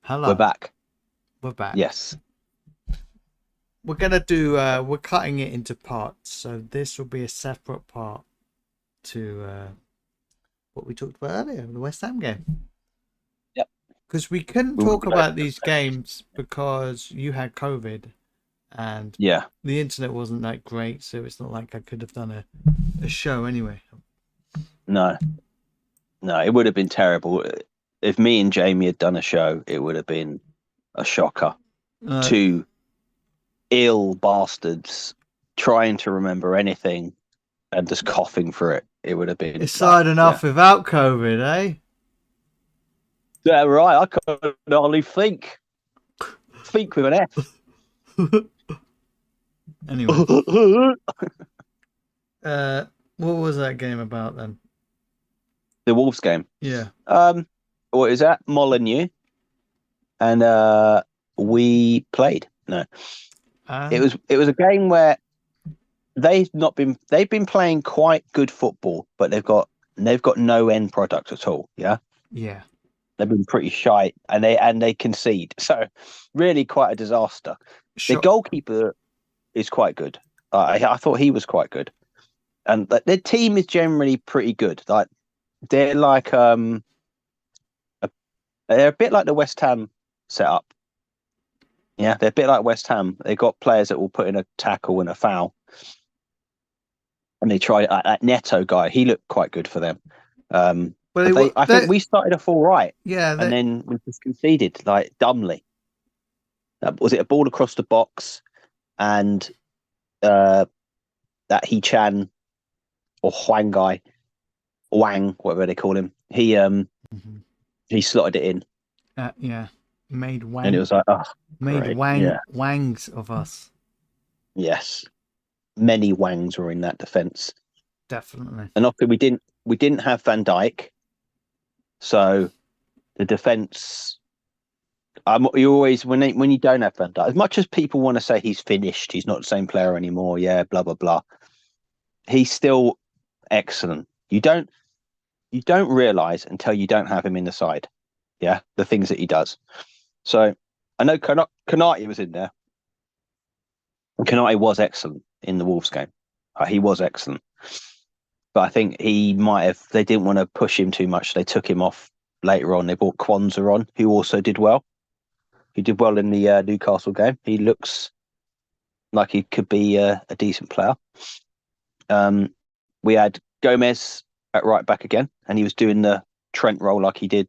We're Hello, back. we're back. Yes. We're gonna do. We're cutting it into parts, so this will be a separate part to what we talked about earlier, the West Ham game. Yep. Because we couldn't We will talk be going about through these it. games because you had COVID and Yeah. the internet wasn't that great, so it's not like I could have done a show anyway. No. No. It would have been terrible if me and Jamie had done a show. It would have been a shocker. Uh, Two ill bastards trying to remember anything and just coughing through it. It would have been it's like, hard yeah. enough without COVID, eh? Yeah, right. I can't hardly think. Think with an F. Anyway, uh, what was that game about then? The Wolves game. Yeah. Um, what is that? Molyneux. And we played. No. It And was it was a game where they've been playing quite good football, but they've got no end product at all. Yeah, yeah, they've been pretty shy, and they concede. So really, quite a disaster. The sure. goalkeeper is quite good. I thought he was quite good, and their team is generally pretty good. Like they're like a, they're a bit like the West Ham setup. Yeah, they're a bit like West Ham. They've got players that will put in a tackle and a foul, and they tried that Neto guy. He looked quite good for them. Well, But I think they we started off all right, yeah, and they then we just conceded like dumbly. Was it a ball across the box, and uh, that Chan or Huang guy, Wang, whatever they call him, Mhm. he slotted it in, Yeah, made and it wang was like, oh, made great, yeah, wangs of us. yes, many Wangs were in that defense, Definitely. and often we didn't have Van Dijk, so the defense. You always when you don't have Van Dijk, as much as people want to say he's finished, he's not the same player anymore. Yeah, blah blah blah. He's still excellent. You don't realize until you don't have him in the side. Yeah, the things that he does. So I know Kanati was in there. And Kanati was excellent in the Wolves game. He was excellent, but I think he might have. They didn't want to push him too much. They took him off later on. They brought Kwanzaa on, who also did well. He did well in the Newcastle game. He looks like he could be a decent player. Um, we had Gomez at right back again, and he was doing the Trent role like he did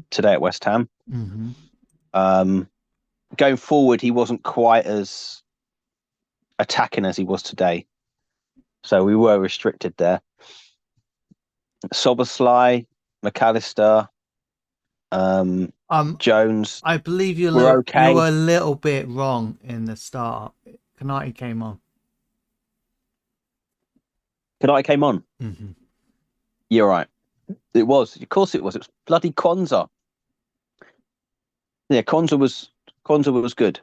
today at West Ham. Hmm. Um, Going forward, he wasn't quite as attacking as he was today, so we were restricted there. Sobersley, McAllister, um, Um, Jones I believe were you okay. were a little bit wrong in the start. Kanati came on. Kanai came on. Hmm. You're right. It was. Of course, it was. It was bloody Kwanzaa. Yeah, Kwanzaa was good.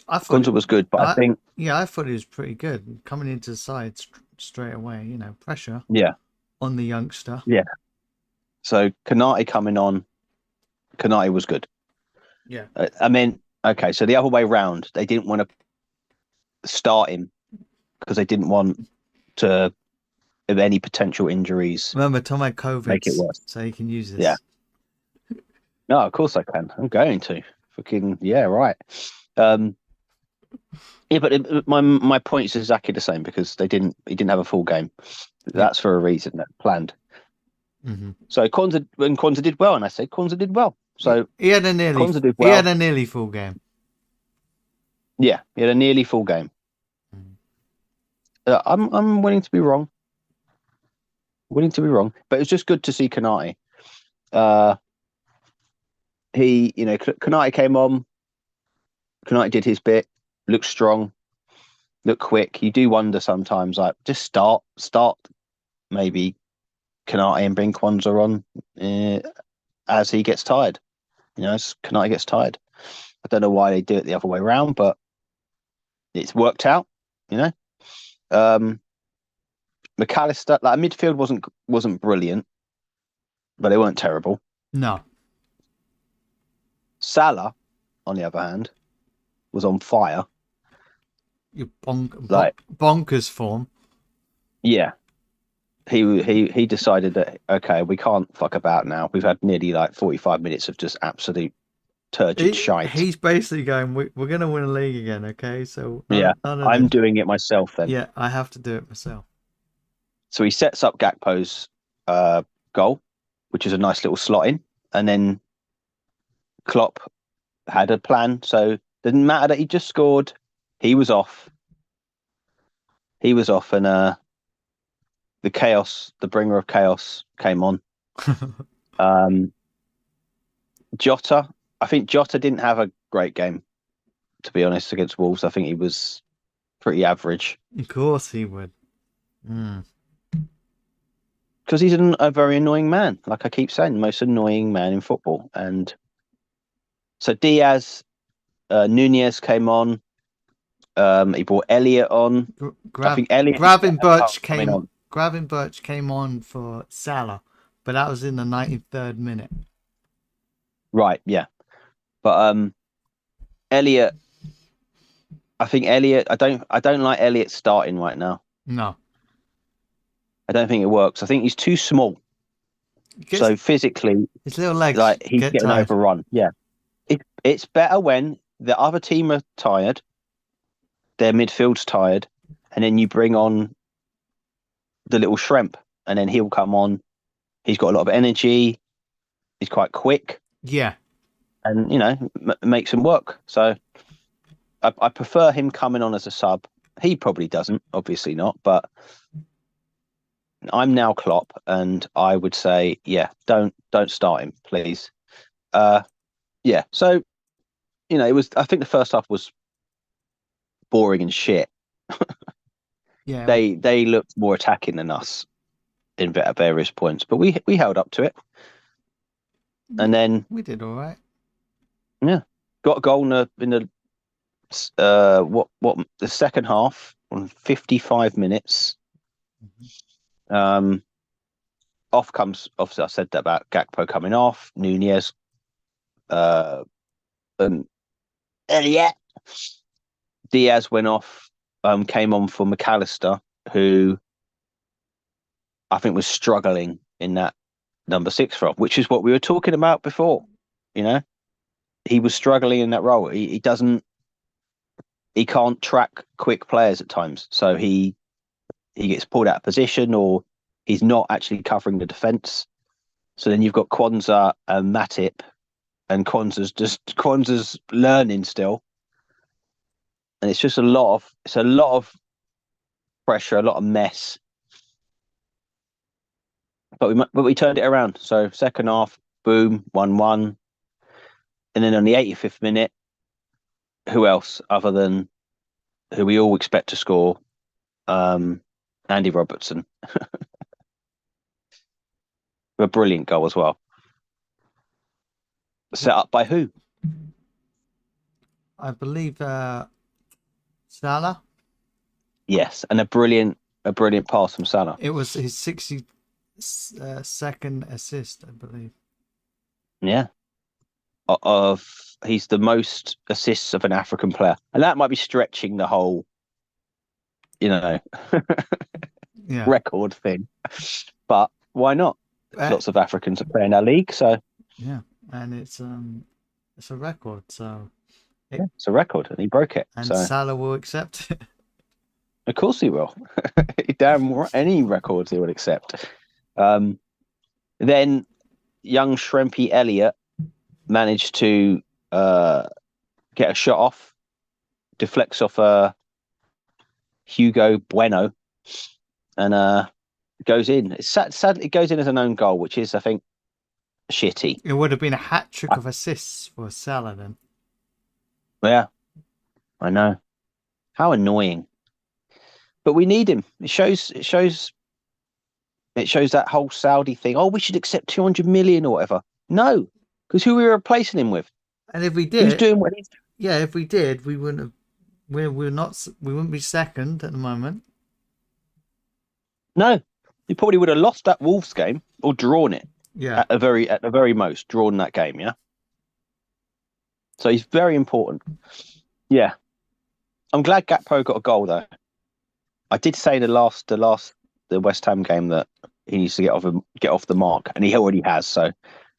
I thought Kwanzaa it. was good, but I I think Yeah, I thought it was pretty good coming into the side straight away. You know, pressure yeah, on the youngster. yeah. So Kanati coming on, Kanati was good. Yeah. I mean, okay, so the other way round, they didn't want to start him because they didn't want to have any potential injuries Remember, Tom had make it COVID, worse. so he can use Yeah. this. No, of course I can. I'm going to. Fucking yeah, right. Um, yeah, but my point is exactly the same because he didn't have a full game. Yeah. That's for a reason that planned. Hmm. So Kwanzaa did well, and I said Kwanzaa did well. So Kwanzaa did He had well. a nearly full game. Yeah, he had a nearly full game. Mhm. I'm willing to be wrong. Willing to be wrong, but it was just good to see Kanati. Uh, Kanati came on. Kanati did his bit. Looked strong. Looked quick. You do wonder sometimes, like just start maybe Kanati and bring Kwanzaa on as he gets tired. As Kanati gets tired. I don't know why they do it the other way around, but it's worked out. You know, um, McAllister, like midfield wasn't brilliant, but they weren't terrible. No. Salah, on the other hand, was on fire. You Like, bonkers form. yeah, he decided that okay, we can't fuck about now. We've had nearly like 45 minutes of just absolute turgid shite. He's basically going, we're going to win a league again, okay? So Yeah, none of I'm this. doing it myself then. Yeah, I have to do it myself. So he sets up Gakpo's goal, which is a nice little slot in, and then Klopp had a plan. So didn't matter that he just scored. He was off. He was off, and the chaos, the bringer of chaos, came on. Um, Jota, I think Jota didn't have a great game, to be honest, against Wolves. I think he was pretty average Of course he would. Mm. because he's a very annoying man. Like I keep saying, the most annoying man in football. And so Diaz, Nunez came on. He brought Elliot on. I think Elliot is better coming on. Birch came on for Salah, but that was in the 93rd minute. Right, yeah. But Elliot, I think Elliot. I don't like Elliot starting right now. No. I don't think it works. I think he's too small. So physically, His little legs like he's get getting tired. overrun. Yeah, it's better when the other team are tired, their midfield's tired, and then you bring on the little shrimp, and then he'll come on. He's got a lot of energy. He's quite quick, Yeah. and makes him work. So I prefer him coming on as a sub. He probably doesn't, obviously not, but I'm now Klopp, and I would say, yeah, don't start him, please. Yeah. So it was. I think the first half was boring and shit. Yeah. They looked more attacking than us at various points, but we held up to it, and then we did all right. yeah, got a goal in the the second half on 55 minutes. Off comes, obviously I said that about Gakpo coming off, Nunez, and Elliot. Diaz went off, came on for McAllister, who I think was struggling in that number 6 role, which is what we were talking about before. He was struggling in that role. He can't track quick players at times, so he gets pulled out of position, or he's not actually covering the defense. So then you've got Kwanzaa and Matip, and Kwanzaa's learning still, and it's just a lot of pressure, a lot of mess. But we turned it around. So second half, boom, 1-1, and then on the 85th minute, who else other than who we all expect to score? Andy Robertson, a brilliant goal as well. Set up by who? I believe Salah. Yes, and a brilliant pass from Salah. It was his 62nd assist, I believe. Yeah, he's the most assists of an African player, and that might be stretching the whole, Yeah. record thing. But why not? Lots of Africans are playing our league, so yeah, and it's a record, so it's a record, and he broke it. And so Salah will accept it. Of course he will. Damn right, any records he would accept. Then young Shrimpy Elliot managed to get a shot off, deflects off Hugo Bueno, and goes in. It's sad it goes in as an own goal, which is, I think, shitty. It would have been a hat trick of assists for Salah then. Yeah, I know. How annoying. But we need him. It shows that whole Saudi thing. Oh, we should accept 200 million or whatever. No, because who are we replacing him with? And if we did, who's doing what he's doing? Yeah, if we did, we wouldn't have. We wouldn't be second at the moment. No, he probably would have lost that Wolves game or drawn it. Yeah, At the very most, drawn that game. Yeah. So he's very important. Yeah, I'm glad Gakpo got a goal though. I did say the West Ham game that he needs to get off the mark, and he already has. So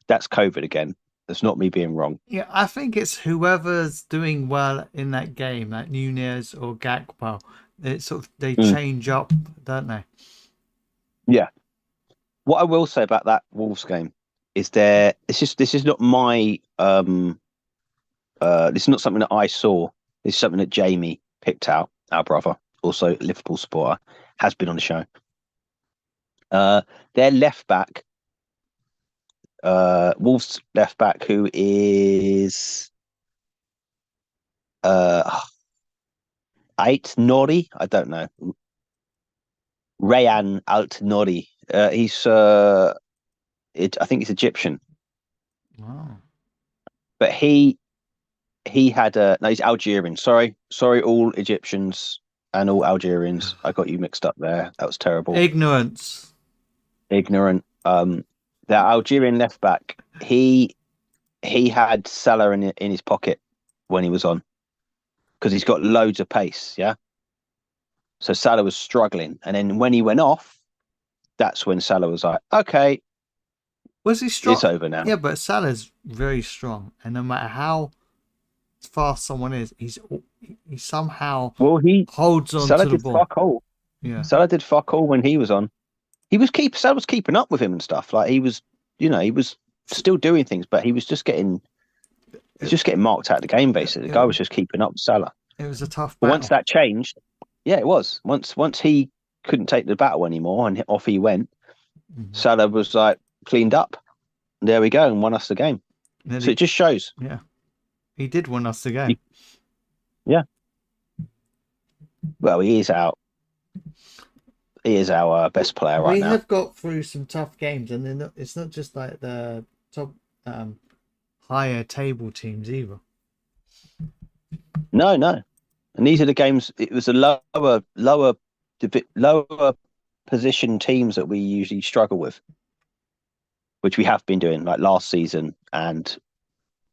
that's COVID again. That's not me being wrong. Yeah, I think it's whoever's doing well in that game, like Nunez or Gakpo. It sort of they Mm. change up, don't they? Yeah. What I will say about that Wolves game is this is not my this is not something that I saw. This is something that Jamie picked out, our brother, also Liverpool supporter, has been on the show. Their left back, Wolves left back, who is Ait Nori, I don't know. Rayan Alt Nori. I think he's Egyptian, Wow. but he had no, he's Algerian. Sorry, all Egyptians and all Algerians. I got you mixed up there. That was terrible. Ignorance. Ignorant. The Algerian left back. He had Salah in his pocket when he was on because he's got loads of pace. Yeah. So Salah was struggling, and then when he went off, that's when Salah was like, "Okay, Was he strong? it's over now." Yeah, but Salah's very strong, and no matter how fast someone is, he somehow Well, holds on Salah to the did ball. fuck all. Yeah. Salah did fuck all when he was on. Salah was keeping up with him and stuff. Like he was, he was still doing things, but he was just getting marked out of the game. Basically, the guy was just keeping up with Salah. It was a tough But battle. once that changed, yeah, it was. Once he couldn't take the battle anymore and off he went, Salah was like cleaned up. There we go, and won us the game. So it just shows. Yeah, he did win us the game. Yeah. Well, he is out. He is our best player right now. We have got through some tough games, and it's not just like the top higher table teams either. No. And these are the games. It was a lower position teams that we usually struggle with, which we have been doing like last season and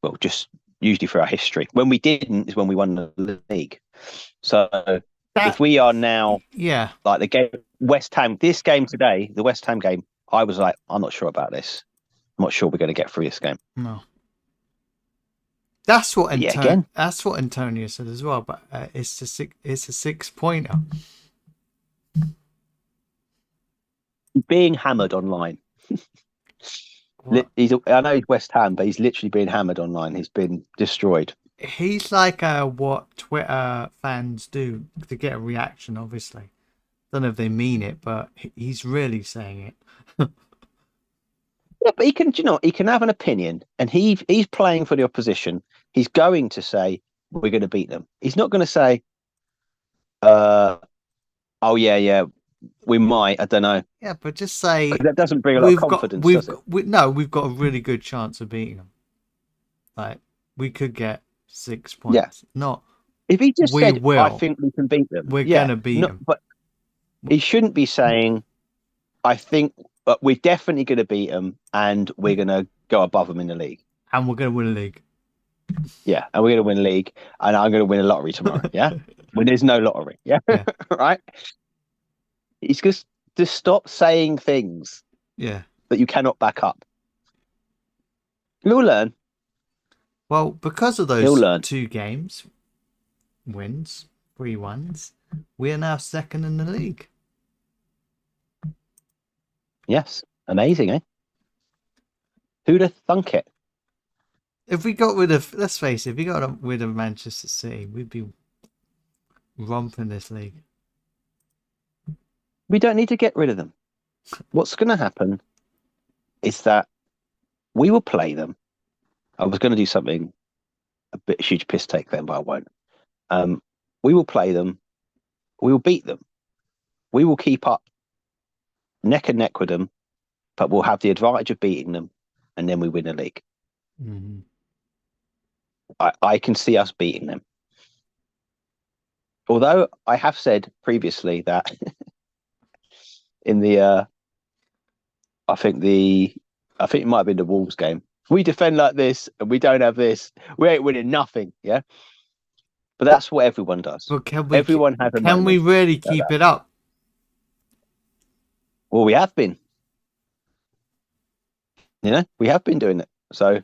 well, just usually for our history. When we didn't is when we won the league. So if we are now, like the game West Ham, this game today, the West Ham game, I was like, I'm not sure about this. I'm not sure we're going to get through this game. No. That's what again. That's what Antonio said as well. But it's a 6-pointer. Being hammered online. I know he's West Ham, but he's literally being hammered online. He's been destroyed. He's like what Twitter fans do to get a reaction. Obviously, don't know if they mean it, but he's really saying it. Yeah, but he can have an opinion, and he's playing for the opposition. He's going to say we're going to beat them. He's not going to say, "Oh yeah, we might." I don't know. Yeah, but just say that doesn't bring a lot of confidence, does it? We've got a really good chance of beating them. Like we could get 6 points. Yeah. Not if he just said, "I think we can beat them." We're gonna beat them. But he shouldn't be saying, "I think." But we're definitely going to beat them, and we're going to go above them in the league. And we're going to win a league. Yeah, and we're going to win a league, and I'm going to win a lottery tomorrow. Yeah, when there's no lottery. Yeah, right. It's just stop saying things. Yeah, that you cannot back up. You'll learn. Well, because of those 2 games, wins, 3-1s, we are now second in the league. Yes, amazing, eh? Who'd have thunk it? If we got rid of, let's face it, if we got rid of Manchester City, we'd be romping this league. We don't need to get rid of them. What's going to happen is that we will play them. I was going to do something a bit huge piss take then, but I won't. We will play them. We will beat them. We will keep up neck and neck with them, but we'll have the advantage of beating them, and then we win the league. Mm-hmm. I can see us beating them. Although I have said previously that in the, I think it might have been the Wolves game. We defend like this, and we don't have this. We ain't winning nothing. Yeah, but that's what everyone does. But Everyone has a can we moment really like keep that. it up? Well, we have been. We have been doing it. So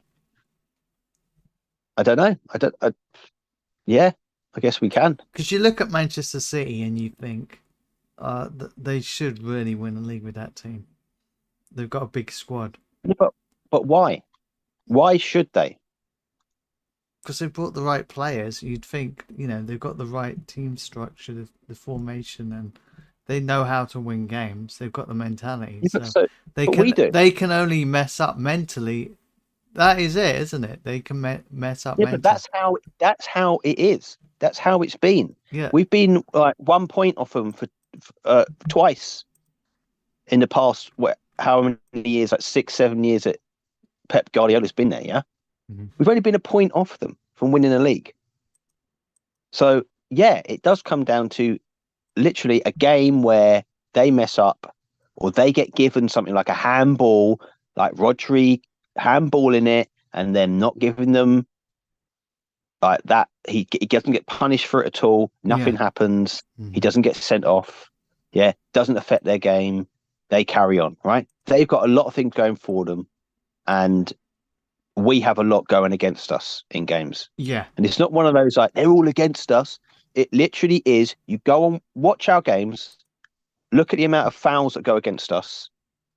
I don't know. Yeah, I guess we can. Because you look at Manchester City and you think they should really win a league with that team. They've got a big squad. Yeah, but why? Why should they? Because they brought the right players. You'd think, they've got the right team structure, the formation, and they know how to win games. They've got the mentality. Yeah, So they but we can do. they can only mess up mentally. That is it, isn't it? They can mess up Yeah, but mentally. that's how it is. That's how it's been. Yeah. We've been like 1 point off them for twice in the past. How many years? Like 6, 7 years that Pep Guardiola's been there. Yeah, we've only been a point off them from winning a league. So yeah, it does come down to literally a game where they mess up or they get given something like a handball, like Rodri handballing it, and then not giving them like that. He doesn't get punished for it at all. Nothing Yeah. happens. He Mhm. doesn't get sent off. Yeah, doesn't affect their game. They carry on, right? They've got a lot of things going for them, and we have a lot going against us in games. Yeah. And it's not one of those like they're all against us. It literally is. You go and watch our games, look at the amount of fouls that go against us.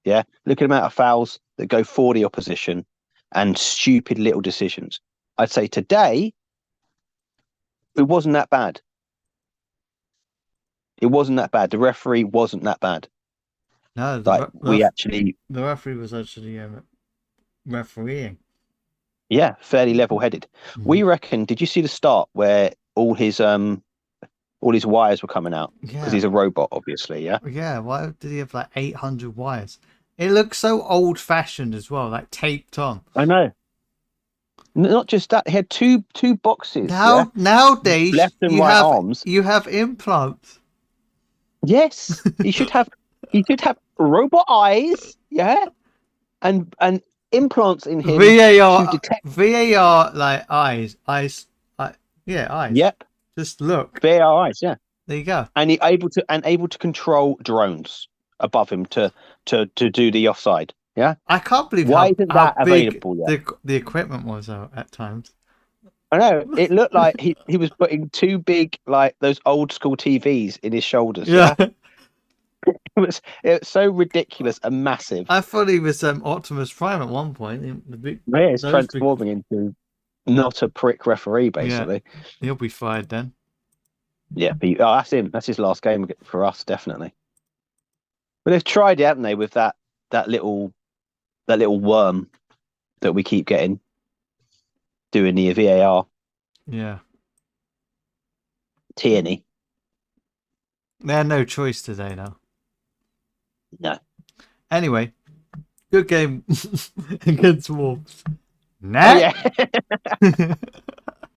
Yeah. Look at the amount of fouls that go for the opposition and stupid little decisions. I'd say today, it wasn't that bad. It wasn't that bad. The referee wasn't that bad. No, Like we actually, the referee was actually refereeing. yeah, fairly level headed. Mhm. We reckon, did you see the start where all his wires were coming out? Because Yeah. he's a robot, obviously, yeah. Yeah. Why did he have like 800 wires? It looks so old fashioned as well, like taped on. I know. Not just that, he had two boxes, yeah, Nowadays left and right arms. you have implants. Yes, he should have robot eyes, yeah, and implants in him to VAR detect. VAR like yeah, eyes. Yep, Just look. VAR eyes, yeah, There you go. and he able to control drones above him to do the offside. Yeah, I can't believe why isn't how that big available yet? the equipment was though, at times. I know it looked like he was putting two big like those old school TVs in his shoulders. Yeah. Yeah, it was so ridiculous and massive. I thought he was Optimus Prime at one point. The big, Yeah, it's those big. transforming into not a prick referee, Yeah, basically. he'll be fired then. Yeah, that's him. That's his last game for us, definitely. But they've tried it, haven't they, with that little worm that we keep getting doing the VAR. Yeah. Tierney. They had no choice today now. No. Anyway, good game against Wolves. Oh, Next. yeah.